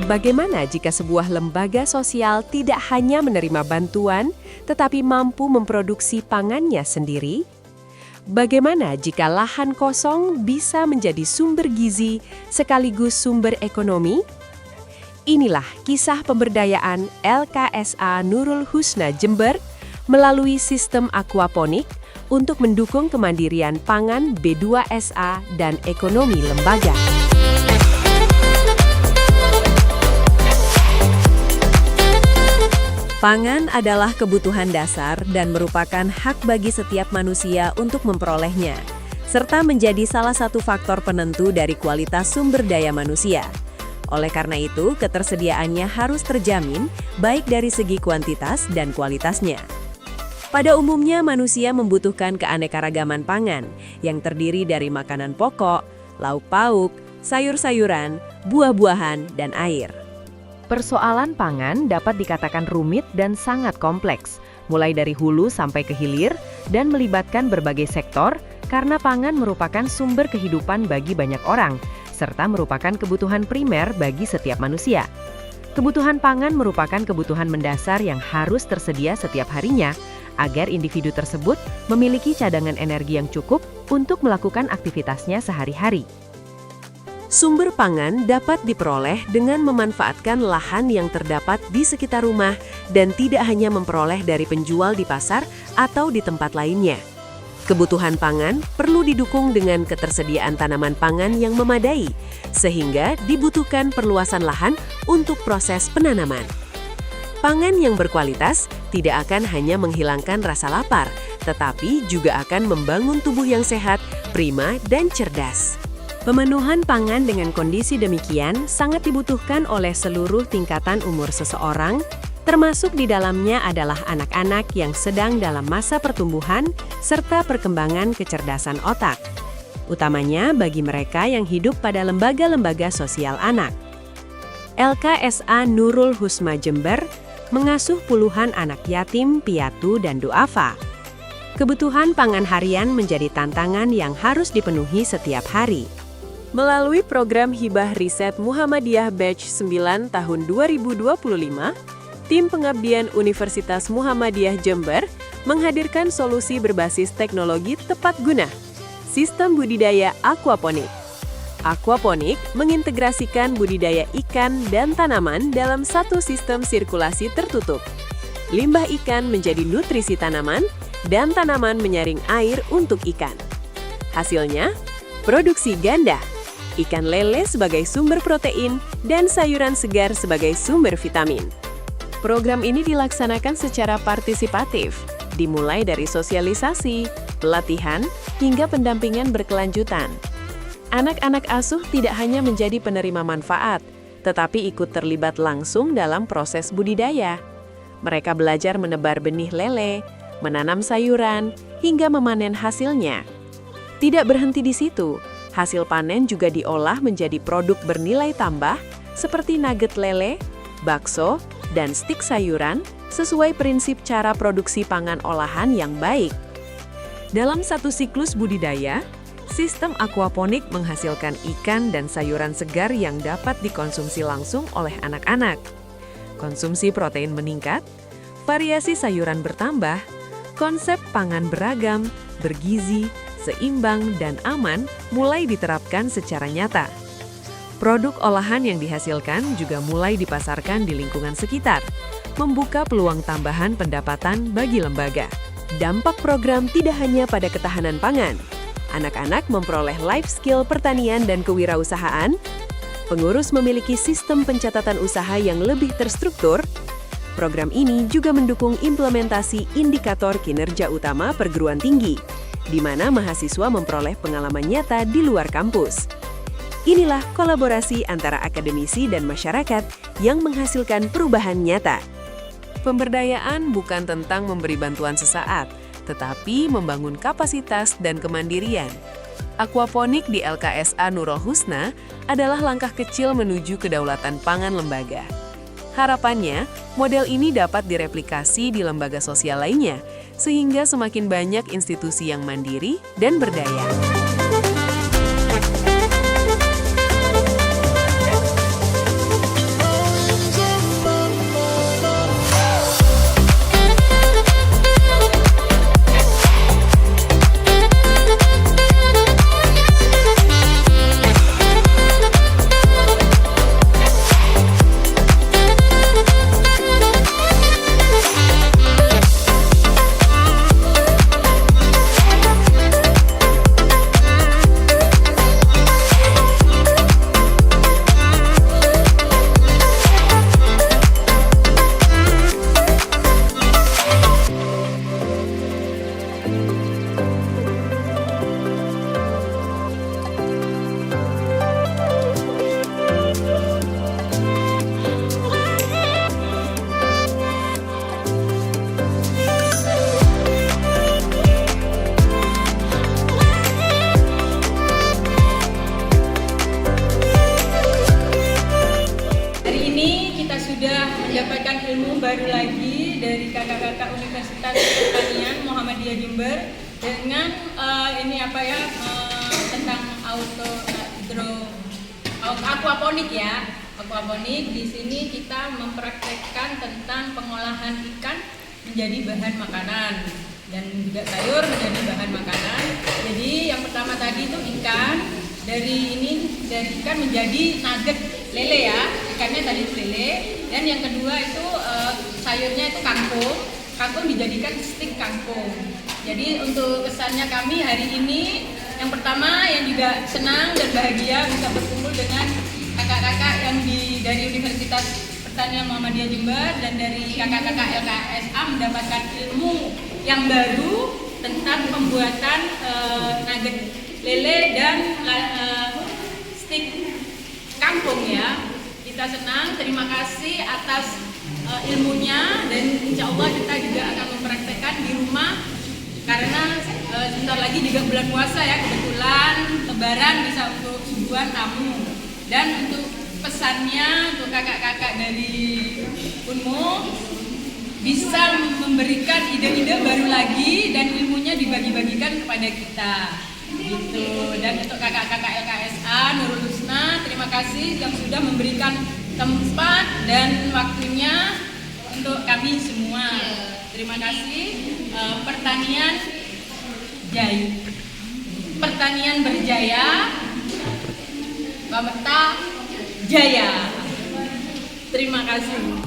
Bagaimana jika sebuah lembaga sosial tidak hanya menerima bantuan, tetapi mampu memproduksi pangannya sendiri? Bagaimana jika lahan kosong bisa menjadi sumber gizi sekaligus sumber ekonomi? Inilah kisah pemberdayaan LKSA Nurul Husna Jember melalui sistem aquaponik untuk mendukung kemandirian pangan B2SA dan ekonomi lembaga. Pangan adalah kebutuhan dasar dan merupakan hak bagi setiap manusia untuk memperolehnya, serta menjadi salah satu faktor penentu dari kualitas sumber daya manusia. Oleh karena itu, ketersediaannya harus terjamin baik dari segi kuantitas dan kualitasnya. Pada umumnya, manusia membutuhkan keanekaragaman pangan yang terdiri dari makanan pokok, lauk pauk, sayur-sayuran, buah-buahan, dan air. Persoalan pangan dapat dikatakan rumit dan sangat kompleks, mulai dari hulu sampai ke hilir, dan melibatkan berbagai sektor karena pangan merupakan sumber kehidupan bagi banyak orang, serta merupakan kebutuhan primer bagi setiap manusia. Kebutuhan pangan merupakan kebutuhan mendasar yang harus tersedia setiap harinya, agar individu tersebut memiliki cadangan energi yang cukup untuk melakukan aktivitasnya sehari-hari. Sumber pangan dapat diperoleh dengan memanfaatkan lahan yang terdapat di sekitar rumah dan tidak hanya memperoleh dari penjual di pasar atau di tempat lainnya. Kebutuhan pangan perlu didukung dengan ketersediaan tanaman pangan yang memadai, sehingga dibutuhkan perluasan lahan untuk proses penanaman. Pangan yang berkualitas tidak akan hanya menghilangkan rasa lapar, tetapi juga akan membangun tubuh yang sehat, prima, dan cerdas. Pemenuhan pangan dengan kondisi demikian sangat dibutuhkan oleh seluruh tingkatan umur seseorang, termasuk di dalamnya adalah anak-anak yang sedang dalam masa pertumbuhan serta perkembangan kecerdasan otak, utamanya bagi mereka yang hidup pada lembaga-lembaga sosial anak. LKSA Nurul Husna Jember mengasuh puluhan anak yatim, piatu, dan duafa. Kebutuhan pangan harian menjadi tantangan yang harus dipenuhi setiap hari. Melalui program Hibah Riset Muhammadiyah Batch 9 tahun 2025, tim pengabdian Universitas Muhammadiyah Jember menghadirkan solusi berbasis teknologi tepat guna, sistem budidaya aquaponik. Aquaponik mengintegrasikan budidaya ikan dan tanaman dalam satu sistem sirkulasi tertutup. Limbah ikan menjadi nutrisi tanaman, dan tanaman menyaring air untuk ikan. Hasilnya, produksi ganda. Ikan lele sebagai sumber protein, dan sayuran segar sebagai sumber vitamin. Program ini dilaksanakan secara partisipatif, dimulai dari sosialisasi, pelatihan, hingga pendampingan berkelanjutan. Anak-anak asuh tidak hanya menjadi penerima manfaat, tetapi ikut terlibat langsung dalam proses budidaya. Mereka belajar menebar benih lele, menanam sayuran, hingga memanen hasilnya. Tidak berhenti di situ. Hasil panen juga diolah menjadi produk bernilai tambah seperti nugget lele, bakso, dan stik sayuran sesuai prinsip cara produksi pangan olahan yang baik. Dalam satu siklus budidaya, sistem aquaponik menghasilkan ikan dan sayuran segar yang dapat dikonsumsi langsung oleh anak-anak. Konsumsi protein meningkat, variasi sayuran bertambah, konsep pangan beragam, bergizi, seimbang, dan aman mulai diterapkan secara nyata. Produk olahan yang dihasilkan juga mulai dipasarkan di lingkungan sekitar, membuka peluang tambahan pendapatan bagi lembaga. Dampak program tidak hanya pada ketahanan pangan. Anak-anak memperoleh life skill pertanian dan kewirausahaan, pengurus memiliki sistem pencatatan usaha yang lebih terstruktur. Program ini juga mendukung implementasi indikator kinerja utama perguruan tinggi, di mana mahasiswa memperoleh pengalaman nyata di luar kampus. Inilah kolaborasi antara akademisi dan masyarakat yang menghasilkan perubahan nyata. Pemberdayaan bukan tentang memberi bantuan sesaat, tetapi membangun kapasitas dan kemandirian. Aquaponik di LKSA Nurul Husna adalah langkah kecil menuju kedaulatan pangan lembaga. Harapannya, model ini dapat direplikasi di lembaga sosial lainnya, sehingga semakin banyak institusi yang mandiri dan berdaya. Universitas Pertanian Muhammadiyah Jember dengan tentang aquaponik ya. Aquaponik di sini kita mempraktekkan tentang pengolahan ikan menjadi bahan makanan dan juga sayur menjadi bahan makanan. Jadi yang pertama tadi itu ikan, dari ikan menjadi nugget lele ya, ikannya tadi itu lele. Dan yang kedua itu sayurnya itu kangkung dijadikan stik kangkung. Jadi untuk kesannya kami hari ini, yang pertama yang juga senang dan bahagia bisa berkumpul dengan kakak-kakak yang dari Universitas Pertanian Muhammadiyah Jember dan dari kakak-kakak LKSA mendapatkan ilmu yang baru tentang pembuatan nugget lele dan stik kangkung ya. Kita senang, terima kasih atas ilmunya dan insya Allah kita juga akan mempraktekkan di rumah karena sebentar lagi juga bulan puasa ya, kebetulan lebaran bisa untuk suguhan tamu. Dan untuk pesannya untuk kakak-kakak dari Unmu bisa memberikan ide-ide baru lagi dan ilmunya dibagi-bagikan kepada kita gitu. Dan untuk kakak-kakak LKSA Nurul Husna, terima kasih yang sudah memberikan tempat dan waktunya untuk kami semua. Terima kasih. Pertanian berjaya, Bameta Jaya. Terima kasih.